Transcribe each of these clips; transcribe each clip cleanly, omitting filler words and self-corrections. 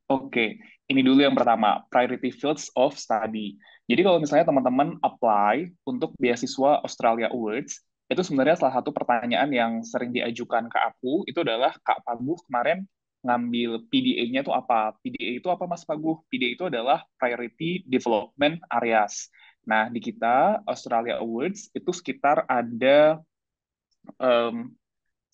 Oke, ini dulu yang pertama, priority fields of study. Jadi kalau misalnya teman-teman apply untuk beasiswa Australia Awards, itu sebenarnya salah satu pertanyaan yang sering diajukan ke aku, itu adalah, Kak Paguh kemarin ngambil PDA-nya itu apa? PDA itu apa, Mas Paguh? PDA itu adalah Priority Development Areas. Nah, di kita, Australia Awards, itu em,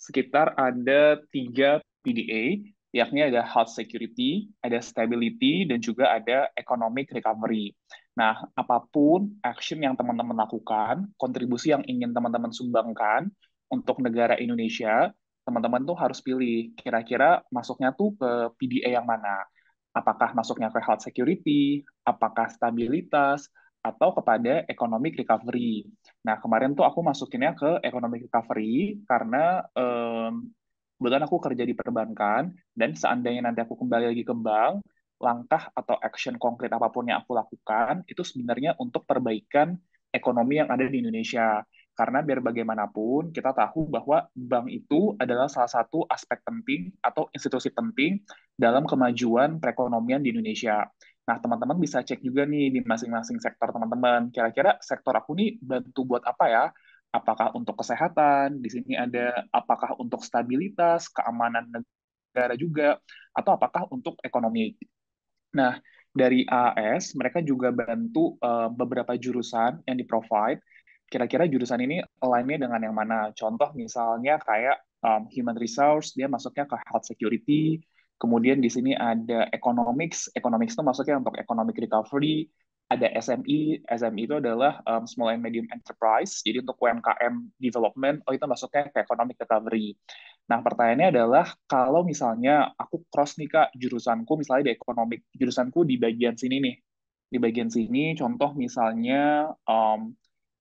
sekitar ada 3 PDA, yakni ada health security, ada stability, dan juga ada economic recovery. Nah, apapun action yang teman-teman lakukan, kontribusi yang ingin teman-teman sumbangkan untuk negara Indonesia, teman-teman tuh harus pilih kira-kira masuknya tuh ke PDA yang mana. Apakah masuknya ke health security, apakah stabilitas, atau kepada economic recovery. Nah, kemarin tuh aku masukinnya ke economic recovery karena kebetulan aku kerja di perbankan, dan seandainya nanti aku kembali lagi ke bank, langkah atau action konkret apapun yang aku lakukan, itu sebenarnya untuk perbaikan ekonomi yang ada di Indonesia. Karena biar bagaimanapun, kita tahu bahwa bank itu adalah salah satu aspek penting atau institusi penting dalam kemajuan perekonomian di Indonesia. Nah, teman-teman bisa cek juga nih di masing-masing sektor teman-teman. Kira-kira sektor aku nih bantu buat apa ya? Apakah untuk kesehatan, di sini ada apakah untuk stabilitas, keamanan negara juga, atau apakah untuk ekonomi. Nah, dari AAS, mereka juga bantu beberapa jurusan yang di-provide. Kira-kira jurusan ini align-nya dengan yang mana? Contoh misalnya kayak human resource, dia masuknya ke health security. Kemudian di sini ada economics. Economics itu masuknya untuk economic recovery. Ada SME. SME itu adalah small and medium enterprise. Jadi untuk UMKM development, oh itu masuknya ke economic recovery. Nah, pertanyaannya adalah, kalau misalnya aku cross nih, Kak, jurusanku misalnya di ekonomi, jurusanku di bagian sini nih. Di bagian sini, contoh misalnya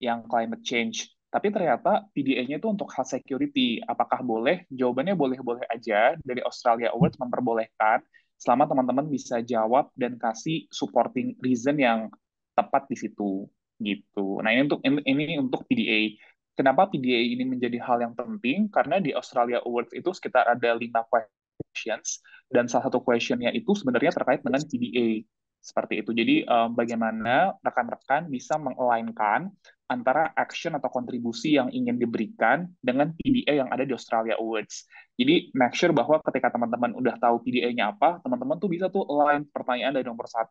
yang climate change. Tapi ternyata PDA-nya itu untuk health security. Apakah boleh? Jawabannya boleh-boleh aja. Dari Australia Awards memperbolehkan, selama teman-teman bisa jawab dan kasih supporting reason yang tepat di situ. Gitu. Nah, ini untuk PDA. Kenapa PDA ini menjadi hal yang penting? Karena di Australia Awards itu sekitar ada 5 questions, dan salah satu questionnya itu sebenarnya terkait dengan PDA. Seperti itu. Jadi, bagaimana rekan-rekan bisa mengelainkan antara action atau kontribusi yang ingin diberikan dengan PDA yang ada di Australia Awards. Jadi, make sure bahwa ketika teman-teman udah tahu PDA-nya apa, teman-teman tuh bisa tuh align pertanyaan dari nomor 1,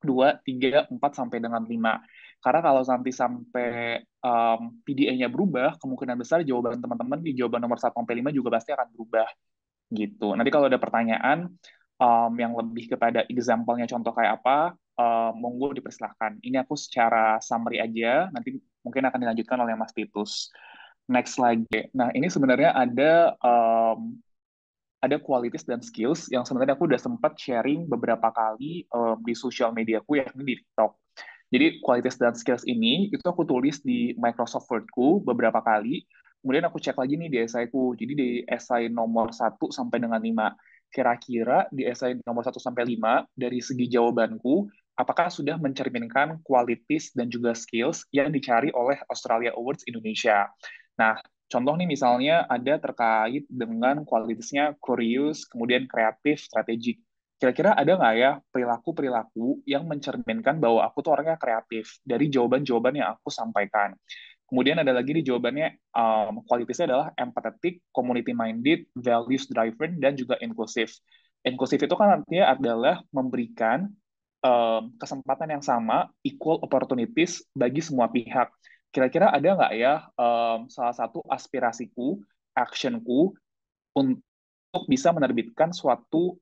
2, 3, 4, sampai dengan 5. Karena kalau nanti sampai PDA-nya berubah, kemungkinan besar jawaban teman-teman di jawaban nomor 1 sampai 5 juga pasti akan berubah. Gitu. Nanti kalau ada pertanyaan yang lebih kepada example-nya contoh kayak apa, monggo dipersilahkan. Ini aku secara summary aja, nanti mungkin akan dilanjutkan oleh Mas Titus. Next lagi. Nah, ini sebenarnya ada qualities dan skills yang sebenarnya aku udah sempat sharing beberapa kali di sosial mediaku, yakni di TikTok. Jadi qualities dan skills ini itu aku tulis di Microsoft Word-ku beberapa kali. Kemudian aku cek lagi nih di esaiku. Jadi di esai nomor 1 sampai dengan 5. Kira-kira di esai nomor 1 sampai 5 dari segi jawabanku, apakah sudah mencerminkan qualities dan juga skills yang dicari oleh Australia Awards Indonesia. Nah, contoh nih misalnya ada terkait dengan kualitasnya curious, kemudian kreatif, strategik. Kira-kira ada nggak ya perilaku-perilaku yang mencerminkan bahwa aku tuh orangnya kreatif dari jawaban-jawaban yang aku sampaikan. Kemudian ada lagi di jawabannya, kualitasnya adalah empathetic, community-minded, values-driven, dan juga inklusif. Inklusif itu kan artinya adalah memberikan kesempatan yang sama, equal opportunities bagi semua pihak. Kira-kira ada nggak ya salah satu aspirasiku, actionku untuk bisa menerbitkan suatu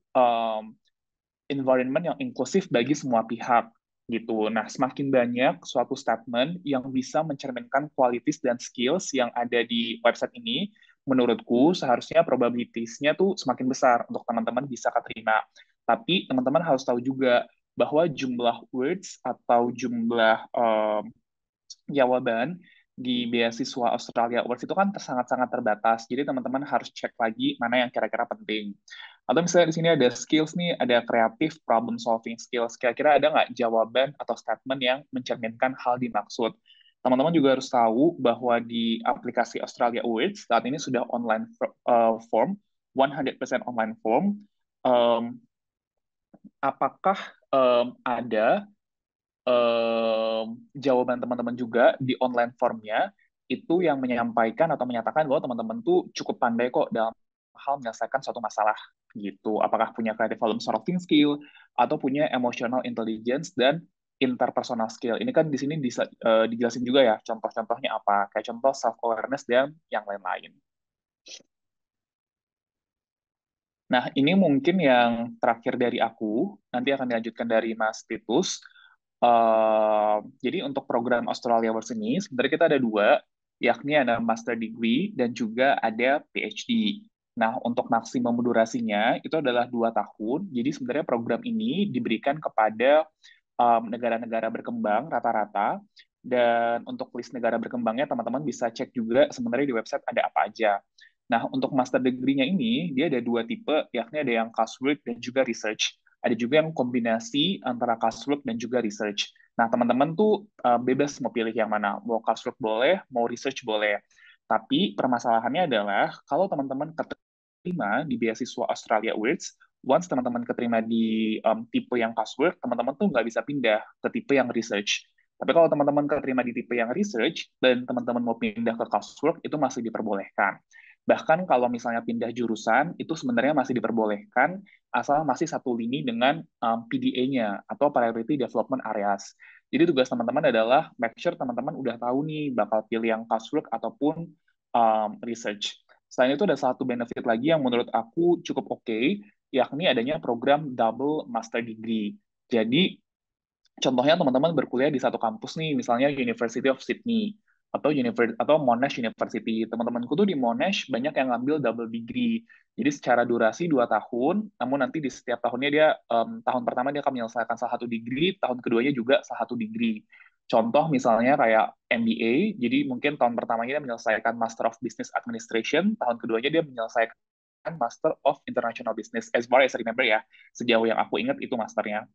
environment yang inklusif bagi semua pihak gitu. Nah, semakin banyak suatu statement yang bisa mencerminkan kualitas dan skills yang ada di website ini, menurutku seharusnya probabilities-nya tuh semakin besar untuk teman-teman bisa keterima. Tapi teman-teman harus tahu juga bahwa jumlah words atau jumlah jawaban di beasiswa Australia Awards itu kan sangat-sangat terbatas. Jadi teman-teman harus cek lagi mana yang kira-kira penting. Atau misalnya di sini ada skills nih, ada creative problem solving skills. Kira-kira ada nggak jawaban atau statement yang mencerminkan hal dimaksud? Teman-teman juga harus tahu bahwa di aplikasi Australia Awards saat ini sudah online form, 100% online form. Um, apakah ada jawaban teman-teman juga di online formnya itu yang menyampaikan atau menyatakan bahwa teman-teman tuh cukup pandai kok dalam hal menyelesaikan suatu masalah gitu. Apakah punya creative problem solving skill atau punya emotional intelligence dan interpersonal skill. Ini kan di sini dijelasin juga ya contoh-contohnya apa, kayak contoh self awareness dan yang lain-lain. Nah, ini mungkin yang terakhir dari aku, nanti akan dilanjutkan dari Mas Titus. Jadi untuk program Australia Awards ini, sebenarnya kita ada dua, yakni ada Master Degree dan juga ada PhD. Nah, untuk maksimum durasinya itu adalah 2 tahun. Jadi sebenarnya program ini diberikan kepada negara-negara berkembang rata-rata. Dan untuk list negara berkembangnya, teman-teman bisa cek juga sebenarnya di website ada apa aja. Nah, untuk master degree-nya ini, dia ada 2 tipe, yakni ada yang coursework dan juga research. Ada juga yang kombinasi antara coursework dan juga research. Nah, teman-teman tuh bebas mau pilih yang mana. Mau coursework boleh, mau research boleh. Tapi permasalahannya adalah, kalau teman-teman keterima di beasiswa Australia Awards, once teman-teman keterima di tipe yang coursework, teman-teman tuh nggak bisa pindah ke tipe yang research. Tapi kalau teman-teman keterima di tipe yang research, dan teman-teman mau pindah ke coursework, itu masih diperbolehkan. Bahkan kalau misalnya pindah jurusan, itu sebenarnya masih diperbolehkan, asal masih satu lini dengan PDA-nya, atau Priority Development Areas. Jadi tugas teman-teman adalah make sure teman-teman udah tahu nih, bakal pilih yang coursework ataupun research. Selain itu ada satu benefit lagi yang menurut aku cukup oke, yakni adanya program double master degree. Jadi contohnya teman-teman berkuliah di satu kampus nih, misalnya University of Sydney atau Monash University. Teman-temanku tuh di Monash banyak yang ngambil double degree. Jadi secara durasi 2 tahun, namun nanti di setiap tahunnya dia tahun pertama dia akan menyelesaikan salah satu degree, tahun keduanya juga salah satu degree. Contoh misalnya kayak MBA, jadi mungkin tahun pertamanya dia menyelesaikan Master of Business Administration, tahun keduanya dia menyelesaikan Master of International Business. As far as I remember ya, sejauh yang aku ingat itu masternya.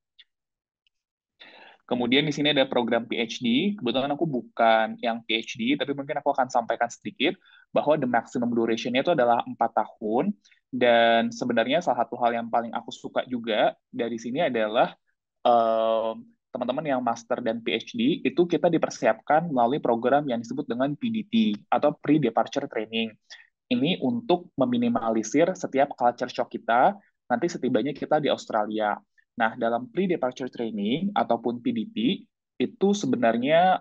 Kemudian di sini ada program PhD. Kebetulan aku bukan yang PhD, tapi mungkin aku akan sampaikan sedikit bahwa the maximum duration-nya itu adalah 4 tahun. Dan sebenarnya salah satu hal yang paling aku suka juga dari sini adalah teman-teman yang master dan PhD itu kita dipersiapkan melalui program yang disebut dengan PDT atau Pre-Departure Training. Ini untuk meminimalisir setiap culture shock kita nanti setibanya kita di Australia. Nah, dalam pre-departure training ataupun PDT, itu sebenarnya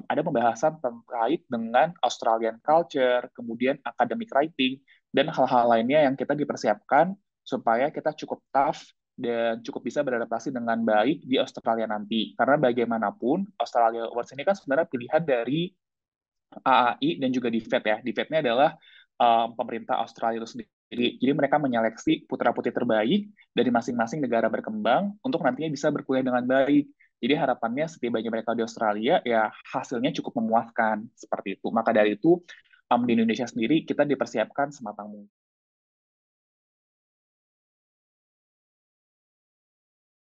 ada pembahasan terkait dengan Australian culture, kemudian academic writing, dan hal-hal lainnya yang kita dipersiapkan supaya kita cukup tough dan cukup bisa beradaptasi dengan baik di Australia nanti. Karena bagaimanapun, Australia Awards ini kan sebenarnya pilihan dari AAI dan juga DFET ya. DFET-nya adalah pemerintah Australia itu sendiri. Jadi mereka menyeleksi putra-putri terbaik dari masing-masing negara berkembang untuk nantinya bisa berkuliah dengan baik. Jadi harapannya setibanya mereka di Australia, ya hasilnya cukup memuaskan seperti itu. Maka dari itu, di Indonesia sendiri kita dipersiapkan sematang mungkin.